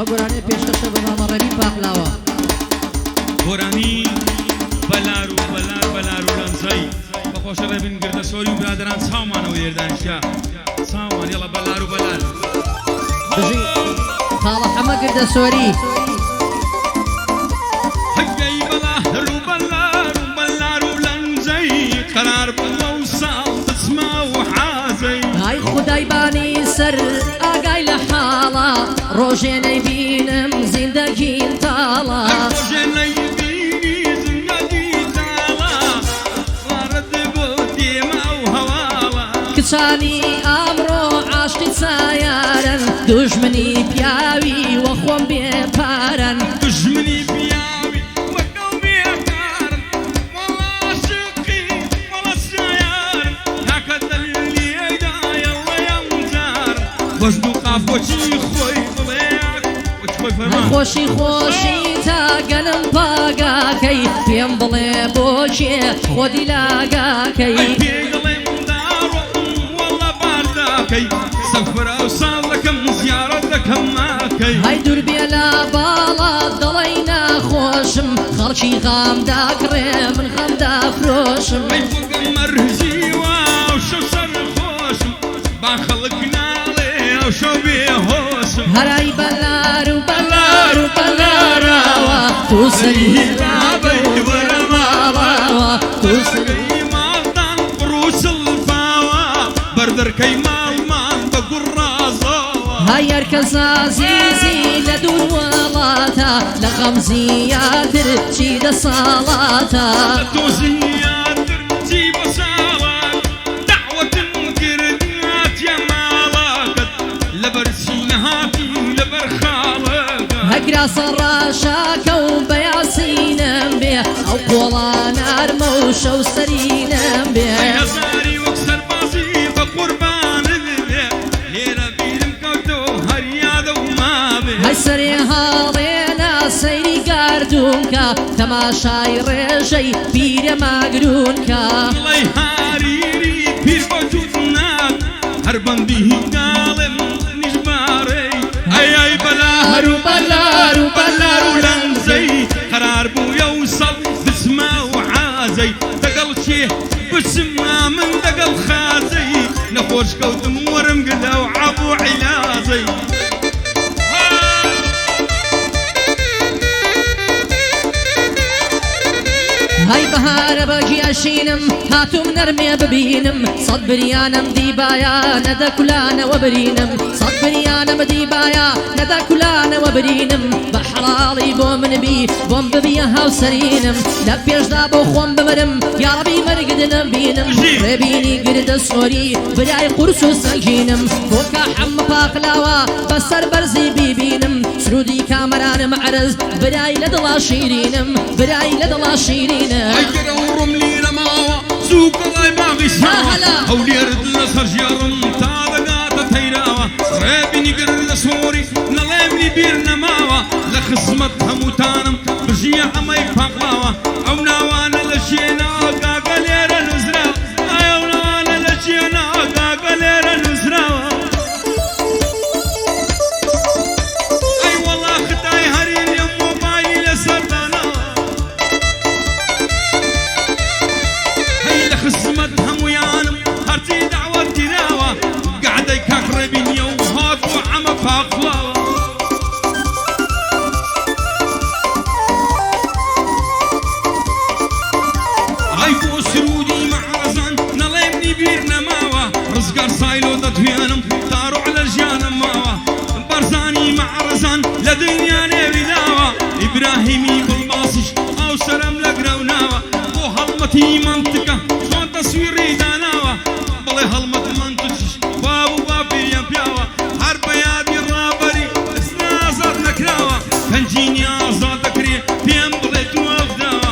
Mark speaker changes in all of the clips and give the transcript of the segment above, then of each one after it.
Speaker 1: گۆرانەی پێشکەشە بە مامەڕەبی پاقلاوە
Speaker 2: گۆرانی بەلار و لەنزەی بەخۆشە بێبن گردە سۆری و برادران چاومانەوە یێردانشیا چاومان یەڵە بەلار و بەلار
Speaker 1: بژی خاڵە حەمە گردە سۆری
Speaker 2: هەگەی بەلار و لەنزەی قەرار بووە و ساڵ بچمە و حازەی
Speaker 1: های خودای بانی سەر ئاگای لە حاڵە ڕۆژێ نەیبینم زیندەگیم تاڵە کچانی ئامڕۆ عاشقی چایارن دوژمنی پیاوی وە خۆم بێپارن
Speaker 2: دژمنی پیاوی وەکەو بێکارن وەڵا عاشقی وەڵا چایارن تاکە دەلیێدایە وەیەم جار وەزن و قافۆچی خۆی بڵێک وەچخۆی فەرمان
Speaker 1: خۆشی خۆشی تاگەنم پاگاکەی پێم بڵێ بۆچێ خۆدی لاگاکەی
Speaker 2: سەفرە و ساڵ دەکەم زیارەت دەکەم ماکەی
Speaker 1: های دوور بێ لە باڵا دەڵێی ناخۆشم خەڵکی غامداکڕێ من غەمدافرۆشم
Speaker 2: ئەی فڵگەم مەرزیوە و شەو سەرخۆشم با خەڵک ناڵێ ئەو شەو بێهۆشم
Speaker 1: هەرای بەلار و بەلاراوە تو سەری رابەی وەرە ماڵاوە تو سەری
Speaker 2: ماڵدان ڕووسڵ پاوە بەردەرکەی ماڵمان بە گوڕازەوە
Speaker 1: های هەرکەس عەزیزی لە دوور وڵاتە لە غەم زیاتر چی دەساڵاتە
Speaker 2: تۆ زیاتر چی بە ساڵات دەعوەتم کرداتیە ماڵاکەت لەبەر چینە هاتی لەبەر خاڵەکە
Speaker 1: هەگرا سەڕاشاکە و بەیاسینم بێ ئەو قۆڵان ئارمە و شەو سەرینم بێ
Speaker 2: هەزاری وەک سەربازی بە قوربانت بێ لێرە بیرم کەوتەوە هەر یادە و مابێ
Speaker 1: هەی سەرێ هاڵێنە سەیری گاردوونکە تەماشای ڕێژەی پیرە ماگرونکە
Speaker 2: بڵێ هاریری پیر بە جووت نات هەر بەندی هینگاڵێم نیژمارەی ئەی بەلار و لەنزەی قەرار بوویە و سەڵ بچمە و حازەی دەگەڵ چێ بچمە من دەگەڵ خازەی نەخۆش کەوتم وەرم گردە و عەب و عیلازەی
Speaker 1: های بەهارە بەگیاشینم هاتووم نەرمێ ببینم سەد بریانم دیبایە نەدەکولانەوە برینم سەد بریانم دیبایە نەدەکولانەوە برینم بە حەڵاڵی بۆ منبی بۆم ببیە هاوسەرینم لە پێشدا بۆ خۆم بمرم یاڕەبی مەرگدنم بینم ڕێبینی گردە سۆری برای قورس و سەنگینم بۆ کا حەمە پاقلاوە بەسەر بەرزی بیبینم سرودی کامەرانم عەرز برای لە دڵا شیرینم برای لە دڵا شیرینم
Speaker 2: ئەگەرە و ڕۆملی لەماوە زوو کەڵای باغی ساوە ئەو لێرت لەسەر ژێڕم تا دەگاتە تەیراوە ڕێبینی گردە سۆری نەڵێمنی بیر نەماوە لە خزمەت هەمووتانم بژیە ئەمەی پاقلاوە ئەو ناوانە لە شوێنە ئاگاگە لێرە نووسراوە ئەو ناوانە لە شوێنە ئاگاگە لێرە نووسراوە ئەی وەڵا خدای هەری لێم مۆبایلی لەسەردانەوە خزمەت هەموویانم هەرچی داوەت کراوە گعدەی کاک ڕێبینیە و هات و ئەمە پاقلاوە ئای بۆ سرودی مەعرەزان نەڵێمنی بیر نەماوە ڕزگار سایلۆ دەتوێنم تاڕۆع لە ژیانم ماوە بەرزانی مەعرەزان لە دنیا نێویداوە ئیبراهیمی بڵباسیش ئەو سەرم لە گرەوناوە بۆ هەڵمەتی منتکە تەسویری داناوە بڵێ هەڵمەت منتچش باب و باپیریان پیاوە هەر بە یادی ڕابەری ئەسنا ئازاد نەکراوە پەنجینی ئازاد دەکرێ پێم بڵێ تو ئەفداوە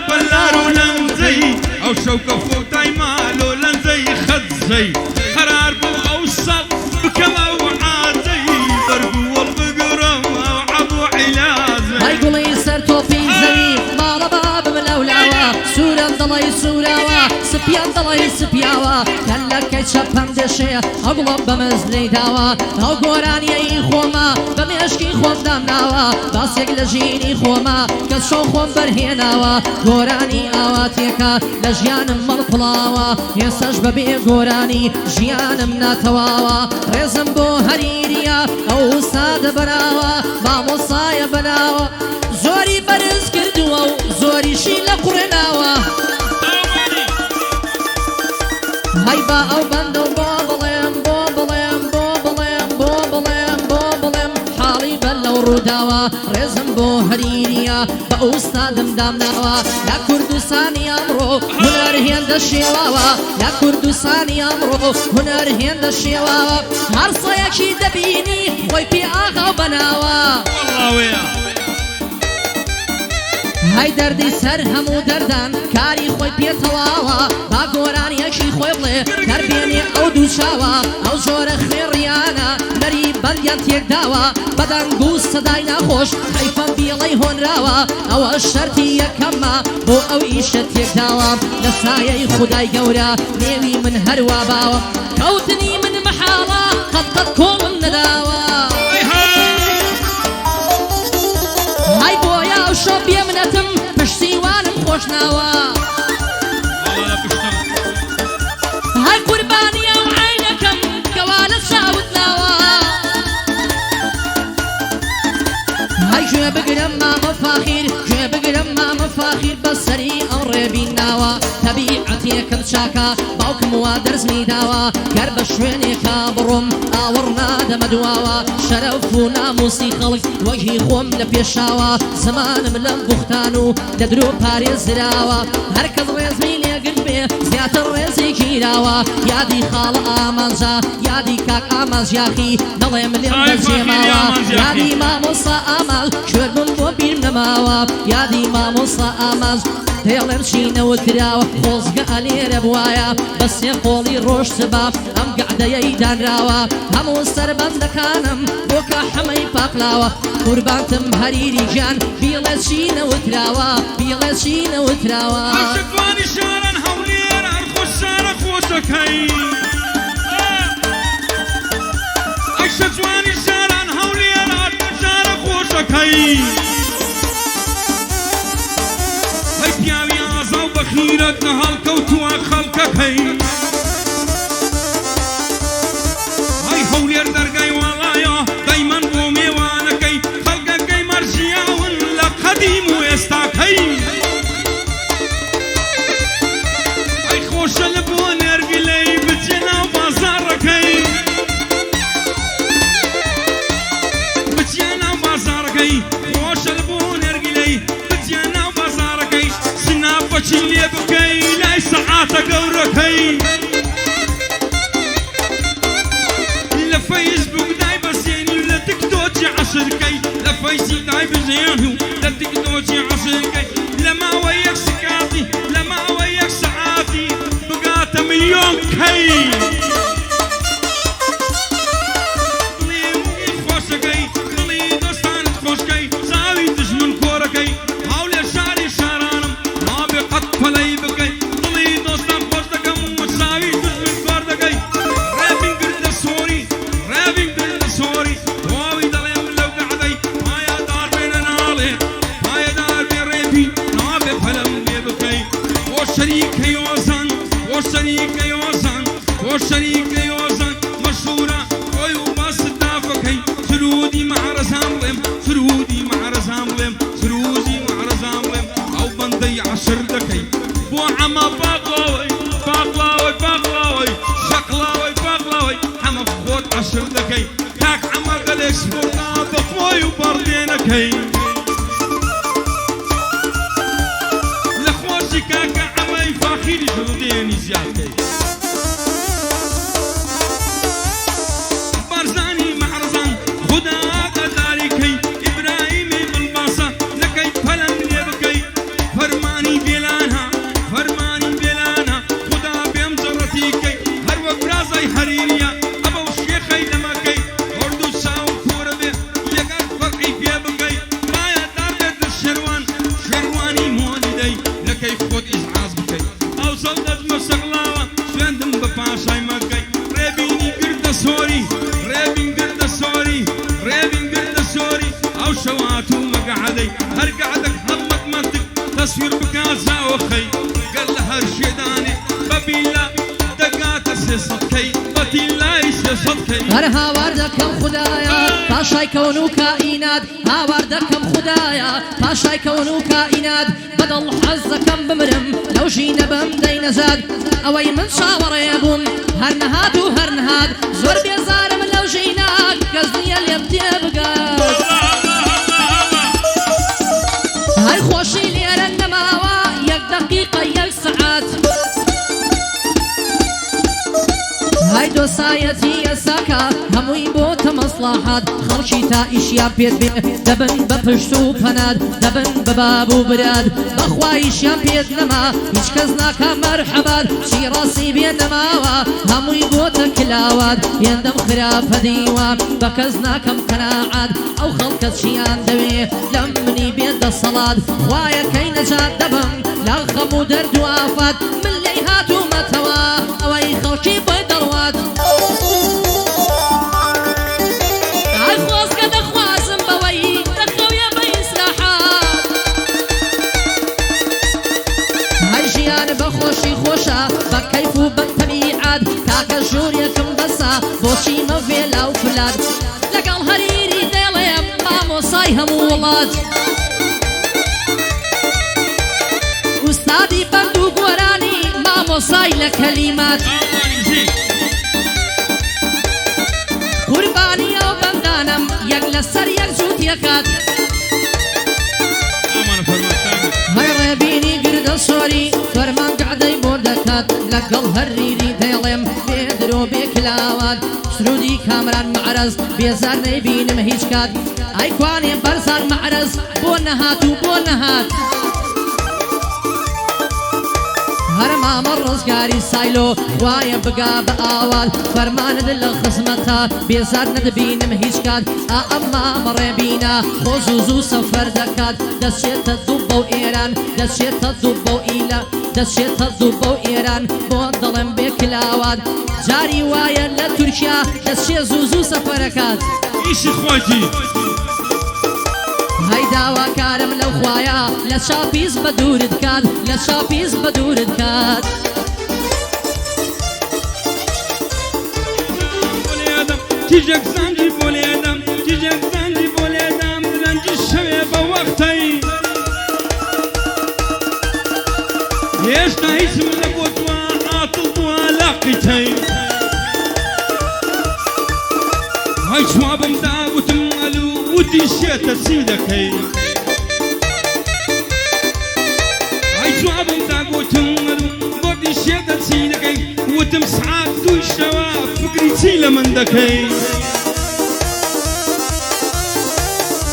Speaker 2: بەلار و لەنزەی ئەو شەوکە فۆتای مالۆ لەنزەی خەزەی قەرار بوو ئەو سەڵ بکەمە و عازەی بەرگو وەڵ بگرم ئەو عەب و عیلازەی
Speaker 1: های گوڵی سەر تۆپی زەوی ماڵە بابم لەولاوە سوورم دڵی سووراوە سپیان دڵی سپیاوە کەلەکەی چەپەم دێشەیە ئەوڵە بەمەز لێی داوە ئەو گۆرانیەی خۆمە بە مێشکی خۆم دامناوە باسێک لە ژینی خۆمە کە شەو خۆم بەرهێناوە گۆرانی ئاواتێکە لە ژیانم مەڵپڵاوە هێسەش بەبێ گۆرانی ژیانم ناتەواوە ڕێزم بۆ هەریریە ئەو ئوستادە بەراوە مامۆسایە بەراوە زۆری بەرز کردووە و زۆریشی لە قوڕێناوە هەی با ئەو بەندە و بۆ بڵێم بۆ بڵێم بۆ بڵێم بۆ بڵێم بۆ بڵێم حاڵی بەر لەو ڕووداوە ڕێزم بۆ هەریریە بە ئوستادم دامناوە لە کوردستانی ئەمڕۆ هونەر هێندە شێواوە لە کوردستانی ئەمڕۆ هونەر هێندە شێواوە هەر سەیەکی دەبینی خۆی پێ ئاغاو بەناوە هەی دەردی سەر هەموو دەردان کاری خۆی پێتەواوە با گۆرانیەکی خۆی بڵێ دەربێنێ ئەو دووچاوە ئەو زۆرە خوێڕیانە نەری بەریان تێکداوە بەدەنگ و سەدای ناخۆش حەیفەم بیڵەی هۆنراوە ئەوە شەرتی یەکەمە بۆ ئەو ئیشە تێکداوە لە سایەی خودای گەورە نێوی من هەروە باوە کەوتنی من مەحاڵە قەت کۆڵم نەداوە هەی بۆیە ئەو شۆ بێمنەتم پشتیوانم خۆشناوە هەر قوربانیە و عینەکەم کەوا لە چاوت ناوە هەی گوێ بگرم مامە فاخیر گوێ بگرم مامە فاخیر بەسەری ئەو ڕێبیناوە تەبیعەتێکم چاکە باوکم وا دەرزمی داوە گەر بە شوێنێکە بڕۆم ئاوەڕ نادەمە دواوە شەرەف و ناموسی خەڵک وەکی خۆم لە پێشاوە زمانم لەم بوختان و لە درۆ پارێزراوە هەرکەس ڕێزمی لێگرت بێ زیاتر ڕێزی گیراوە یادی خاڵە ئامانجا یادی کاک ئامانجیاخی دەڵێم لێم بەجێماوە یادی مامۆستا ئاماژ کوێربم بۆ بیر نەماوە یادی مامۆستا ئاماژ دێڵێم چینەوە کراوە خۆزگە ئەلێرە بوایە بە سێ قۆڵی ڕۆشتبا ئەم گەعدەیەی دانراوە هەموو سەربەندەکانم بۆکە حەمەی پاقلاوە قوربانتم هەریری گیان بیڵێ چینەوە کراوە بیڵێ چینەوە کراوە
Speaker 2: شتوانی شاران هەولێر هەرخۆش شارە خۆشەکەی ئەی شتوانی شاران هەولێر هەرخۆش شارە خۆشەکەی هەی پیاوی ئازا و بەخیرەت نە هەڵکەوتووە خەڵکەکەی هەی هەولێر دەرگای واڵایە دەیمەن بۆ میێوانەکەی خەڵکەکەی مەرجیاون لە قەدیم و ئێستاکەی ئەی خۆشە لە بۆ نێرگلەی بچێ ناو بازاڕەکەی بچێ ناو بازاڕەکەی خۆشە لە بۆ نێرگلەی بچێ ناو بازاڕەکەی سناپەچی لێ بکەی لای سەعاتە گەورەکەی لە فەیسبوک دای بەسێنی و لە تیکتۆکی عەشرکەی لە فەیسی دای بژێن و لە تیکتۆکی عەشرکەی لە ماوە یەک سکاتی لە ماوە یەک سەعاتی بگاتە ملیۆن کەی دڵی خۆشەکەی دڵی دۆستانت خۆشکەی چاوی دژمن کۆرەکەی هەولێر شاری شارانم نابێ قەت پەلەی بکەی دڵی دۆستان خۆش دەکەم و چاوی دژمن کۆر دەکەی ڕێبین گردە سۆری ڕێبین گردە سۆری واوی دەڵێم لەو گەعدەی ئایا دار بێنە ناڵێ ئایا دار بێ ڕێبی نابێ پەلەم لێ بکەی بۆ شەریکەی ئۆزان بۆ شەریکەی ئۆزان بۆ شەریکەی ئۆزان مەشهورە خۆی و باست دافەکەی فرودی مەعرەزان بڵێم فرودی مەعرەزان بڵێم فرودی مەعرەزان بڵێم ئەو بەندەی عەشر دەکەی بۆ عەمە باقڵاوەی باقڵاوەی باقڵاوەی شەقڵاوەی باقڵاوەی هەمە خۆت عەشر دەکەی کاک عەمە گەلێک سپۆرتا بە خۆی و بەڕدێنەکەی لە خۆشی کاکە عەمەی فاخیری ژڵدێنی زیادکەی بەرزانی مەعرەزان خودا ئاگاداریکەی ئیبراهیمی بڵباسە نەکەی پەلەم لێ بکەی فەرمانی بێلانە فەرمانی بێلانە خودا بێم جەڕەتیکەی هەر وەک برازای هەریریە ئەبە و شێخەی لەمەکەی هەردوو چاو کۆرە بێ لەگەر فەرقی پێ بکەی مایە دابێت شێروان شێروانی مۆلیدەی نەکەی خۆت ئیزعاز بکەی ئەو سەڵدەت مەسەغڵاوە سوێندم بە پاشای مەکەی ڕێبینی گردە سۆری ڕێبین گردە سۆری ڕێبین گردە سۆری ئەو شەوات و مەگەعەدەی هەر گەعدەک هەڵمەت منتک تەسویر بکات زاوەخەی گەر لە هەر شێدانێ بەبیلا دەگاتە سێسەدکەی بەتیلای سێسەدکەی
Speaker 1: هەر هاوار دەکەم خوددایە پاشای کەون و کائینات هاوار دەکەم خوددایە پاشای کەون و کائینات بەدڵ حەز دەکەم بمرم لەو ژینە بەم دەینەزاد ئەوەی من چاوەڕێ بووم هەر نەهات و هەر نەهات زۆر بێزارم لەو ژینە کەس نییە لێم تێبگات هەر خۆشی لێرە نەماوە یەک دەقیقە یەک سەعات هاي دۆسایەتی ئێساکە هەمووی بۆتە مەسڵاحات خەڵکی تا ئیشیان پێت بێ دەبن بە پشت و پەنات دەبن بە باب و براد بەخوا ئیشیان پێت نەما هیچ کەس ناکا مەرحەبات چی ڕاستی بێ نەماوە هەمووی بۆتە کلاوات هێندەم خراپە دیوان بە کەس ناکەم قەناعات ئەو خەڵکە چیان دەوێ لەم منی بێت دەسەڵات وایە کەی نەجات دەبم لە خەم و دەرد و ئافات من لێی هاتوومەتەوە ئەوەی خەڵکی بۆی دەڕوات هەر خۆزگە دەخوازم بەوەی دەخەویە بە ئیسلاحات هەر ژیان بە خۆشی خۆشە بە کەیف و بە تەبیعات تاکە ژوورێکم بەسە بۆچی مەڤێ لاو فلات لەگەڵ هەریری دێڵێم مامۆسای هەموو وڵات ئوستادی بەند و گۆرانی مامۆسای لە کەلیمات قوربانی ئەو بەندانم یەک لەسەر یەک جووت یەکات هەی ڕێبینی گردە سۆری فەرمان گەعدەی بۆ دەکات لەگەڵ هەریری دێڵێم بێدرۆ بێ کلاوات سرودی کامران معرەز بێزار نەیبینم هیچ کات ئەی کوانێ بەرزان معرەز بۆ نەهات و بۆ نەهات هەر مامە ڕزگاری سایلۆ وایە بگا بە ئاوات فەرمانت لە خزمەتە بێزار نەدەبینم هیچ کات ئەم مامە ڕێبینە خۆ زوو زوو سەفەر دەکات دەچێتە دوو بەو ئێران دەچێتە دوو بەو ئیلە دەچێتە دوو بەو ئێران بۆ دەڵێم بێ کلاوات جاری وایە لە تورکیا دەچێ زوو زوو سەفەرەکات
Speaker 2: ئیشی خۆتی
Speaker 1: هەی داواکارم لەو خوایە لە چاپیز بە دوورت کات لە چاپیز بە دوورت کات
Speaker 2: تیژێک زانجی بۆ لێدەم تیژێک زانجی بۆ لێدەم لەنجی شەوێ بە وەختەی هێشتا هیچم لە بۆ توە ئاتڵ بووە لاقیتەی هەی جوابم داوتم ئەلو وتی شێتە چی دەکەی هەی جوابم داگوتم ئەلو بۆتی شێتە چی دەکەی وتم سعات دووی شەوە فکری چی لە من دەکەی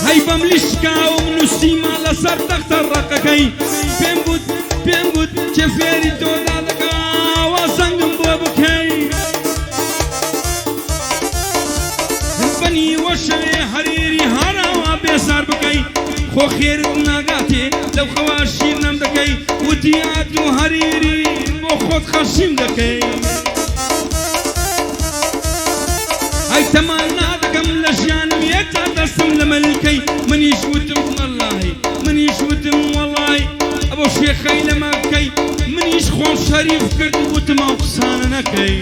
Speaker 2: هەی بەم لیشکاوم نووسیمە لەسەر تەختە ڕقەکەی پێم گوت کێ فێری تۆدا دەکاوە سەنگم بۆ بکەی بەنی وەشەوێ هەریری هەراوە بێسار بکەی خۆ خێرت ناگاتێ لەو خەوا شیر نەم دەکەی وتی ئات و هەریری بۆ خۆت خەشیم دەکەی ئەی تەمان نادەکەم لە ژیانم یەکتا دەستم لە مەلکەی منیش وتم وەڵڵاهی منیش وتم وەڵڵاهی ئەبۆ شێخەی لە مەکەی منیش خۆم شەریف کرد وتم ئەو قسانە نەکەی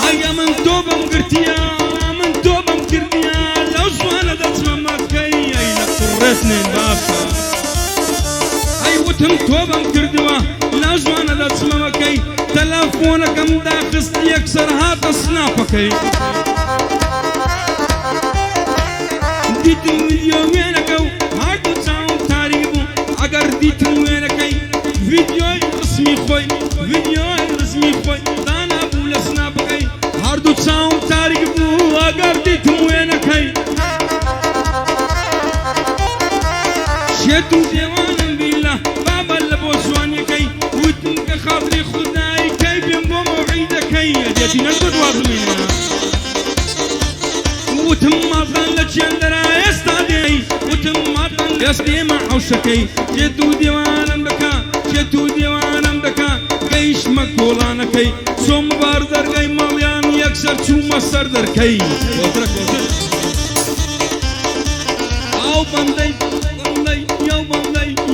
Speaker 2: ئەگە من تۆ بەم گرتیە من تۆ بەم کردیە لەو زوانە دەچمە مەکەی ئەی لە قوڕێتنێن باشە ئەی وتم تۆ بەم کردووە لەو زوانە دەچمە مەکەی تەلەفۆنەکەم داخست یەکسەر هاتە سناپەکەی دیتم ڤیدیۆ وێنەکە و هەردوو چاوم تاریک بوو ئەگەر دیتم وێنەکەی ڤیدیۆی ڕسمی خۆی ڤیدیۆی ڕسمی خۆی دانابوو لە سناپەکەی هەردوو چاوم تاریک بوو ئەگەر دیتم وێنەکەی شێت و دێوانم بیلە بابە لە بۆ جوانیەکەی وتم کە خاتری خودایی کەی بێم بۆ مەوعیدەکەی ئەدێتی نەگوت وازمینە وتم مازان لە چێندەرا ئێستا دێی وتم ماتان ئێست ئێمە عەوشەکەی شێت و دێوانم دەکەی چۆم بار دەرگەی ماڵیان یەکسەر چوومە سەر دەرکەی ئاو بەندەی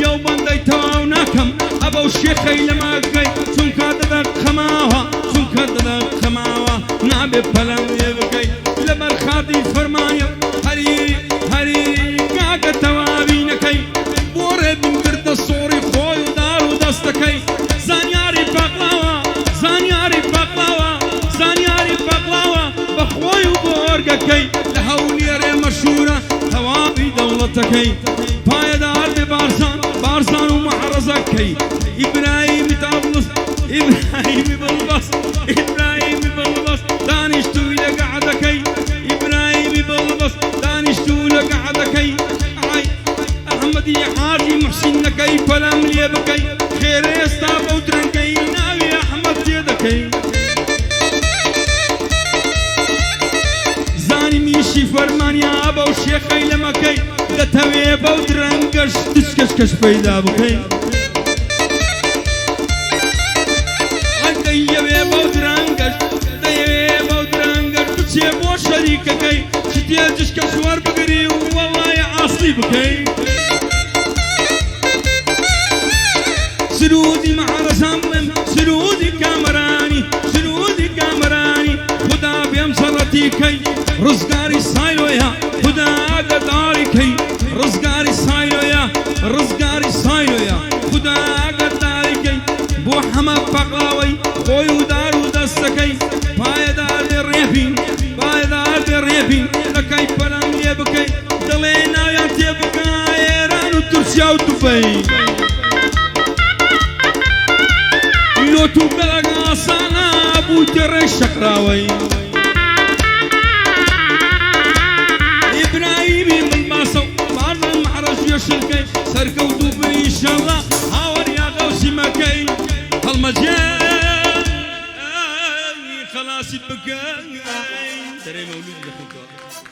Speaker 2: یاو بەندەی تەواو ناکەم ئەبەو شێخەی لەماکەی چونکە دەدە خەماوە نابێ پەلەم لێ بکەی لەبەر خاتی فەرمانیە هەری کاکە تەواوینەکەی بۆ ڕێبین کردە سۆڕی خۆی و دار و دەستەکەی زانیاری پەقڵاوە بەخۆی و بۆ ئۆرگەکەی لە هەولێرێ مەشهورە تەواوی دەوڵەتەکەی پایەدار بێ بارزان و مەحرەزەکەی ئیبراهیمی تابڵس ئیبراهیمی بڵبەس دانیشتووی لە گەعدەکەی ئیبراهیمی بڵبەس دانیشتوو لە گەعدەکەی ئای ئەحمەدی حاجی محسینەکەی پەلەم لێ بکەی خێرە ئێستا بەو درەنگەی ناوی ئەحمەد تێ دەکەی زانی میشی فەرمانیا بەو شێخەی لەمەکەی دەتەوێ بەو درەنگەش تچکەشکەش پەیدا بکەی دەیەوێ بەو درەنگەش بچێ بۆ شەریکەکەی شتێ جشکە سوەر بگری و وەڵایە ئاستی بکەی سرودی مەحرەزان بڵێم سرودی کامەرانی خدا بێم سەڵەتیکەی ڕزگاری سایلۆیە خدا ئاگەداریکەی ڕزگاری سایلۆیە خدا ئاگەداریکەی بۆ هەمە پەقڵاوەی خۆی و دار و دەستەکەی پایەدار بێ ڕێبین دەکەی پەلەم لێ بکەی دڵێ ناویان تێ بکە ئێران و تورکیا و دوبەی لۆت و بەڵەگە ئاسانە بوویتە ڕێ شەقراوەی ئیبراهیمی مڵباسە و بارزان مەحرەز وێشلکەی سەرکەوتوو بن ئینشەڵڵا هاوەریا غەوسی مەکەی هەڵمەجێ خەلاسیت بکەی دەرێ مەولودی دەخۆیتەوە